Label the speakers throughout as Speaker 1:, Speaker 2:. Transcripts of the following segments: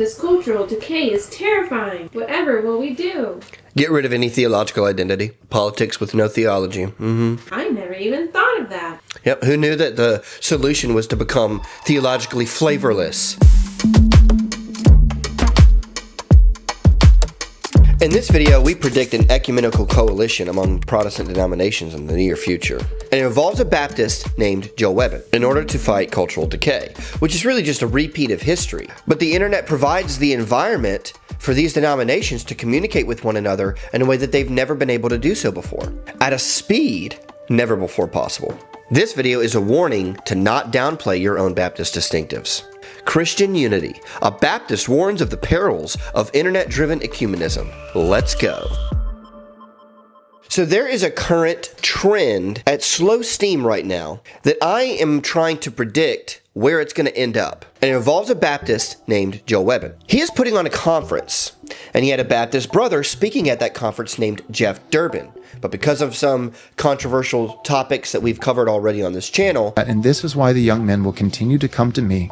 Speaker 1: This cultural decay is terrifying. Whatever will we do?
Speaker 2: Get rid of any theological identity. Politics with no theology.
Speaker 1: I never even thought of that.
Speaker 2: Yep, who knew that the solution was to become theologically flavorless? In this video, we predict an ecumenical coalition among Protestant denominations in the near future. And it involves a Baptist named Joe Webbon in order to fight cultural decay, which is really just a repeat of history. But the internet provides the environment for these denominations to communicate with one another in a way that they've never been able to do so before, at a speed never before possible. This video is a warning to not downplay your own Baptist distinctives. Christian unity. A Baptist warns of the perils of internet-driven ecumenism. Let's go. So there is a current trend at slow steam right now that I am trying to predict where it's going to end up. And it involves a Baptist named Joe Webbon. He is putting on a conference, and he had a Baptist brother speaking at that conference named Jeff Durbin. But because of some controversial topics that we've covered already on this channel.
Speaker 3: And this is why the young men will continue to come to me,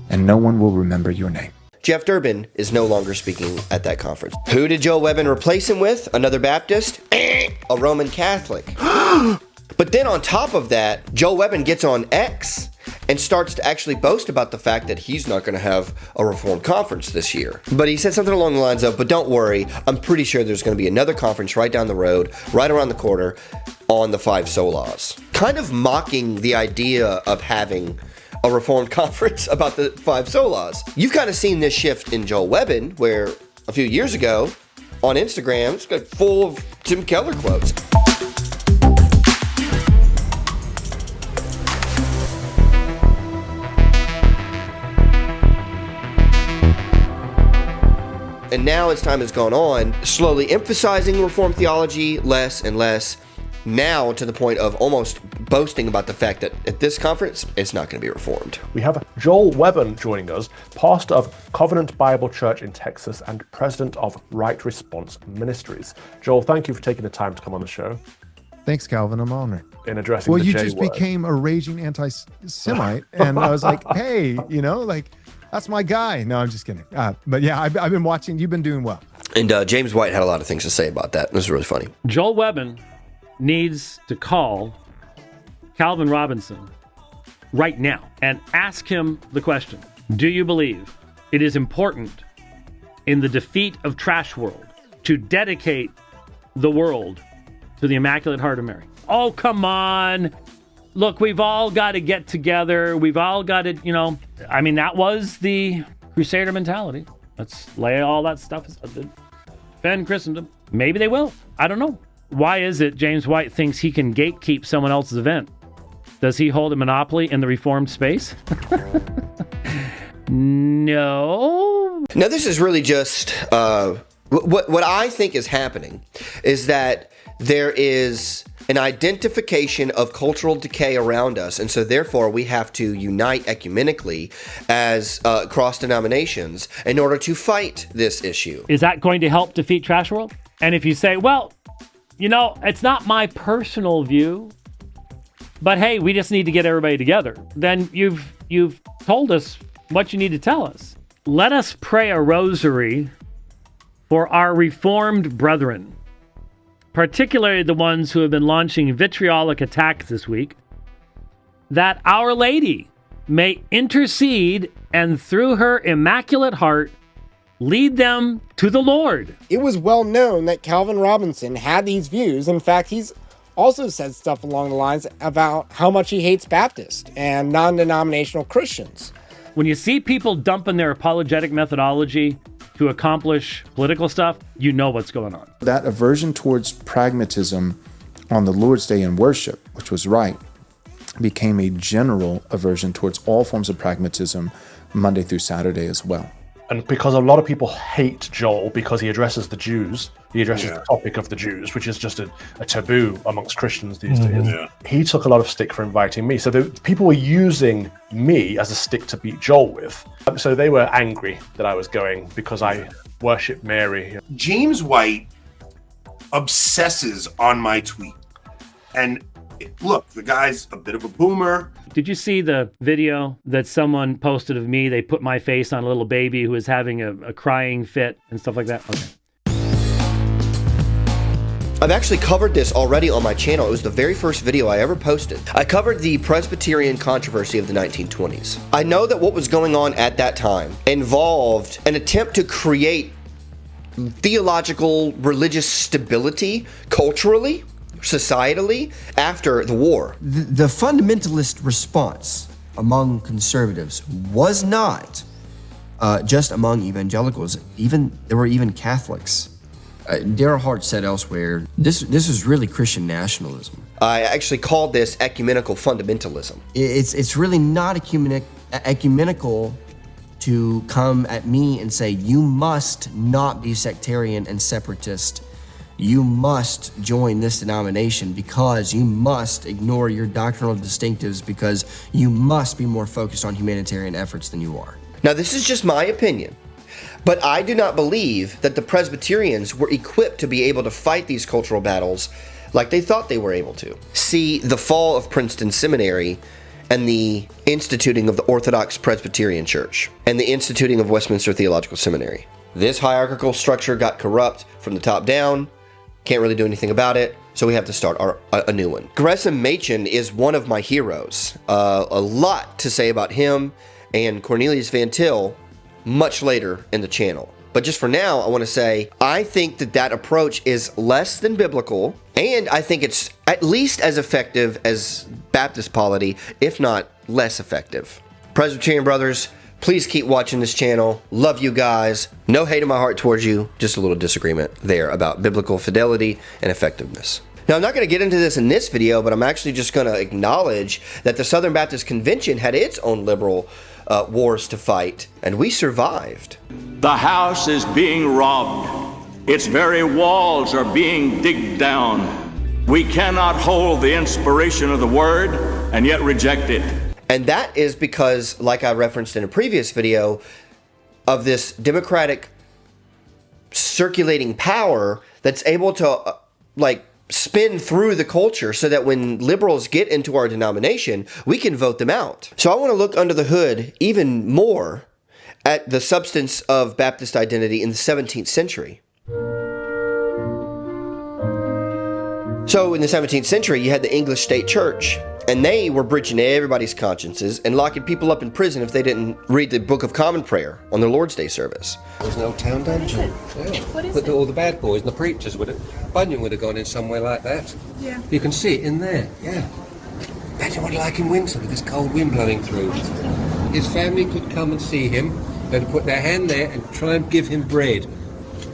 Speaker 3: and no one will remember your name.
Speaker 2: Jeff Durbin is no longer speaking at that conference. Who did Joe Webbon replace him with? Another Baptist? A Roman Catholic. But then on top of that, Joe Webbon gets on X and starts to actually boast about the fact that he's not going to have a Reformed conference this year. But he said something along the lines of, but don't worry, I'm pretty sure there's going to be another conference right down the road, right around the corner, on the 5 solas. Kind of mocking the idea of having a Reformed conference about the 5 solas. You've kind of seen this shift in Joel Webbon, where a few years ago on Instagram, it's got full of Tim Keller quotes. And now as time has gone on, slowly emphasizing Reformed theology less and less, now to the point of almost boasting about the fact that at this conference, it's not going to be Reformed.
Speaker 4: We have Joel Webbon joining us, pastor of Covenant Bible Church in Texas and president of Right Response Ministries. Joel, thank you for taking the time to come on the show.
Speaker 3: Thanks, Calvin. I'm honored.
Speaker 4: In addressing
Speaker 3: well,
Speaker 4: the
Speaker 3: you
Speaker 4: J
Speaker 3: just
Speaker 4: word.
Speaker 3: Became a raging anti-Semite, and I was like, hey, that's my guy. No, I'm just kidding. But yeah, I've been watching. You've been doing well.
Speaker 2: And James White had a lot of things to say about that. It was really funny.
Speaker 5: Joel Webbon needs to call Calvin Robinson right now and ask him the question: do you believe it is important in the defeat of Trashworld to dedicate the world to the Immaculate Heart of Mary? Oh, come on. Look, we've all got to get together. We've all got to, that was the Crusader mentality. Let's lay all that stuff aside. Defend Christendom. Maybe they will. I don't know. Why is it James White thinks he can gatekeep someone else's event? Does he hold a monopoly in the Reformed space? No.
Speaker 2: Now, this is really just what I think is happening is that there is an identification of cultural decay around us, and so therefore we have to unite ecumenically as cross denominations in order to fight this issue.
Speaker 5: Is that going to help defeat Trashworld? And if you say, well, it's not my personal view, but hey, we just need to get everybody together, then you've told us what you need to tell us. Let us pray a rosary for our Reformed brethren, particularly the ones who have been launching vitriolic attacks this week, that Our Lady may intercede and through her Immaculate Heart lead them to the Lord.
Speaker 6: It was well known that Calvin Robinson had these views. In fact, he's also said stuff along the lines about how much he hates Baptists and non-denominational Christians.
Speaker 5: When you see people dumping their apologetic methodology to accomplish political stuff, you know what's going on.
Speaker 3: That aversion towards pragmatism on the Lord's Day in worship, which was right, became a general aversion towards all forms of pragmatism Monday through Saturday as well.
Speaker 4: And because a lot of people hate Joel because he addresses the Jews, he addresses the topic of the Jews, which is just a taboo amongst Christians these days. Yeah. He took a lot of stick for inviting me. So the people were using me as a stick to beat Joel with. So they were angry that I was going because I worship Mary.
Speaker 7: James White obsesses on my tweet. And look, the guy's a bit of a boomer.
Speaker 5: Did you see the video that someone posted of me? They put my face on a little baby who was having a crying fit and stuff like that? Okay.
Speaker 2: I've actually covered this already on my channel. It was the very first video I ever posted. I covered the Presbyterian controversy of the 1920s. I know that what was going on at that time involved an attempt to create theological, religious stability culturally, societally, after the war.
Speaker 8: The fundamentalist response among conservatives was not just among evangelicals. There were even Catholics. Darrell Hart said elsewhere, this is really Christian nationalism.
Speaker 2: I actually called this ecumenical fundamentalism.
Speaker 8: It's really not ecumenical to come at me and say, you must not be sectarian and separatist. You must join this denomination because you must ignore your doctrinal distinctives because you must be more focused on humanitarian efforts than you are.
Speaker 2: Now, this is just my opinion, but I do not believe that the Presbyterians were equipped to be able to fight these cultural battles like they thought they were able to. See the fall of Princeton Seminary and the instituting of the Orthodox Presbyterian Church and the instituting of Westminster Theological Seminary. This hierarchical structure got corrupt from the top down. Can't really do anything about it, so we have to start a new one. Gresham Machen is one of my heroes. A lot to say about him and Cornelius Van Til much later in the channel. But just for now, I want to say, I think that approach is less than biblical, and I think it's at least as effective as Baptist polity, if not less effective. Presbyterian brothers, please keep watching this channel. Love you guys. No hate in my heart towards you. Just a little disagreement there about biblical fidelity and effectiveness. Now, I'm not going to get into this in this video, but I'm actually just going to acknowledge that the Southern Baptist Convention had its own liberal wars to fight, and we survived.
Speaker 9: The house is being robbed. Its very walls are being digged down. We cannot hold the inspiration of the word and yet reject it.
Speaker 2: And that is because, like I referenced in a previous video, of this democratic circulating power that's able to spin through the culture so that when liberals get into our denomination, we can vote them out. So I want to look under the hood even more at the substance of Baptist identity in the 17th century. So in the 17th century, you had the English state church, and they were breaching everybody's consciences and locking people up in prison if they didn't read the Book of Common Prayer on their Lord's Day service.
Speaker 10: It was an old town dungeon. But all the bad boys and the preachers Bunyan would have gone in somewhere like that. Yeah. You can see it in there, yeah. Imagine what it's like in winter with this cold wind blowing through. His family could come and see him. They'd put their hand there and try and give him bread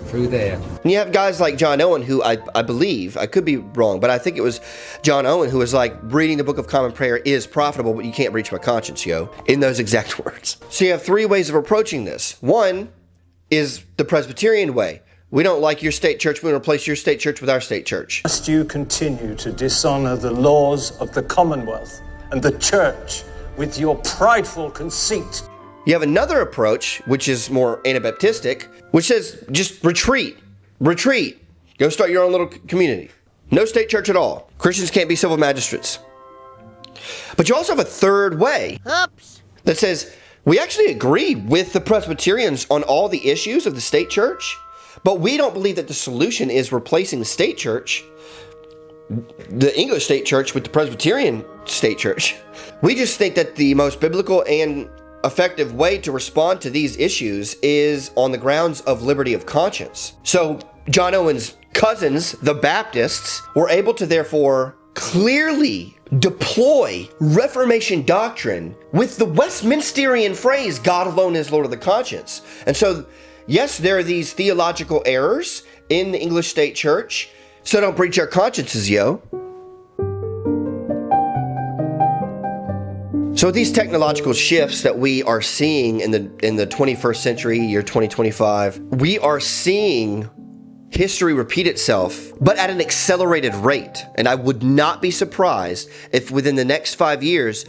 Speaker 10: through there.
Speaker 2: And you have guys like John Owen, who I believe, I could be wrong, but I think it was John Owen who was like, reading the Book of Common Prayer is profitable, but you can't breach my conscience, yo, in those exact words. So you have three ways of approaching this. One is the Presbyterian way. We don't like your state church, we want to replace your state church with our state church.
Speaker 11: Must you continue to dishonor the laws of the Commonwealth and the church with your prideful conceit?
Speaker 2: You have another approach, which is more Anabaptistic, which says just retreat. Go start your own little community. No state church at all. Christians can't be civil magistrates. But you also have a third way that says we actually agree with the Presbyterians on all the issues of the state church, but we don't believe that the solution is replacing the state church, the English state church, with the Presbyterian state church. We just think that the most biblical and effective way to respond to these issues is on the grounds of liberty of conscience. So John Owen's cousins, the Baptists, were able to therefore clearly deploy Reformation doctrine with the Westminsterian phrase, God alone is Lord of the conscience. And so, yes, there are these theological errors in the English state church, so don't breach our consciences, yo. So these technological shifts that we are seeing in the 21st century, year 2025, we are seeing history repeat itself, but at an accelerated rate. And I would not be surprised if within the next 5 years,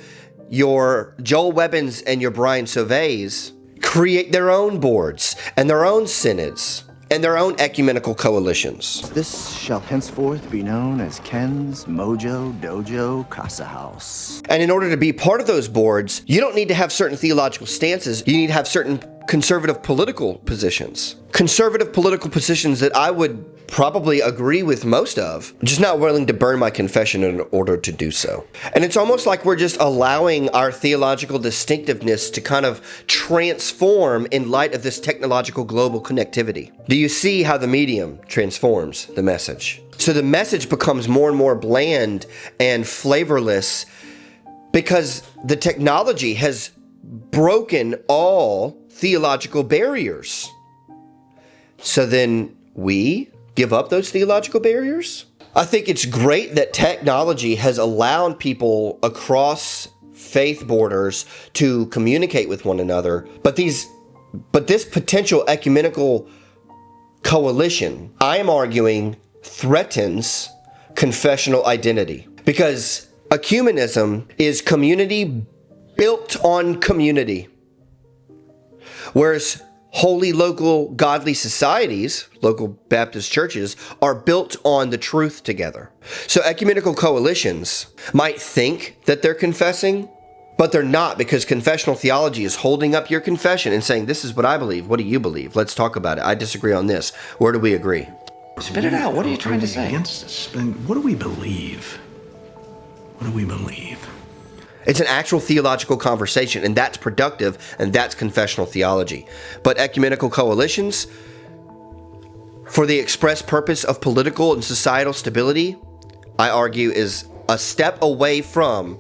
Speaker 2: your Joel Webbons and your Brian Sauvays create their own boards and their own synods and their own ecumenical coalitions.
Speaker 12: This shall henceforth be known as Ken's Mojo Dojo Casa House.
Speaker 2: And in order to be part of those boards, you don't need to have certain theological stances. You need to have certain conservative political positions. Conservative political positions that I would probably agree with most of, just not willing to burn my confession in order to do so. And it's almost like we're just allowing our theological distinctiveness to kind of transform in light of this technological global connectivity. Do you see how the medium transforms the message? So the message becomes more and more bland and flavorless because the technology has broken all theological barriers. So then we give up those theological barriers? I think it's great that technology has allowed people across faith borders to communicate with one another, but this potential ecumenical coalition, I am arguing, threatens confessional identity, because ecumenism is community built on community, whereas holy local godly societies, local Baptist churches, are built on the truth together. So ecumenical coalitions might think that they're confessing, but they're not, because confessional theology is holding up your confession and saying, this is what I believe. What do you believe? Let's talk about it. I disagree on this. Where do we agree?
Speaker 13: Spit it out. What are you trying to say? Against us. What do we believe? What do we believe?
Speaker 2: It's an actual theological conversation, and that's productive, and that's confessional theology. But ecumenical coalitions, for the express purpose of political and societal stability, I argue is a step away from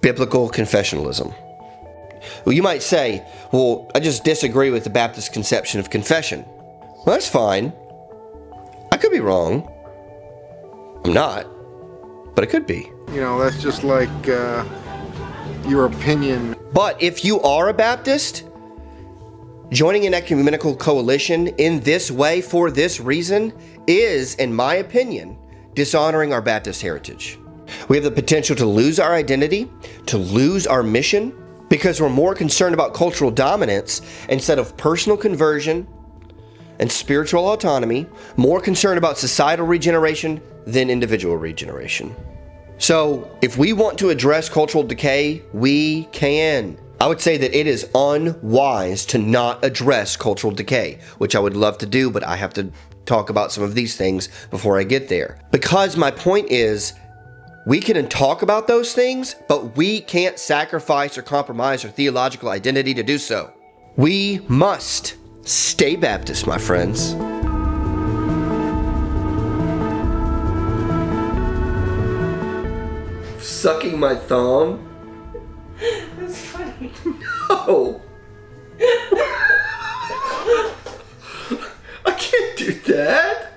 Speaker 2: biblical confessionalism. Well, you might say, well, I just disagree with the Baptist conception of confession. Well, that's fine. I could be wrong. I'm not, but I could be.
Speaker 14: You know, that's just like your opinion.
Speaker 2: But if you are a Baptist, joining an ecumenical coalition in this way for this reason is, in my opinion, dishonoring our Baptist heritage. We have the potential to lose our identity, to lose our mission, because we're more concerned about cultural dominance instead of personal conversion and spiritual autonomy, more concerned about societal regeneration than individual regeneration. So, if we want to address cultural decay, we can. I would say that it is unwise to not address cultural decay, which I would love to do, but I have to talk about some of these things before I get there. Because my point is, we can talk about those things, but we can't sacrifice or compromise our theological identity to do so. We must stay Baptist, my friends. Sucking my thumb?
Speaker 1: That's funny.
Speaker 2: No! I can't do that!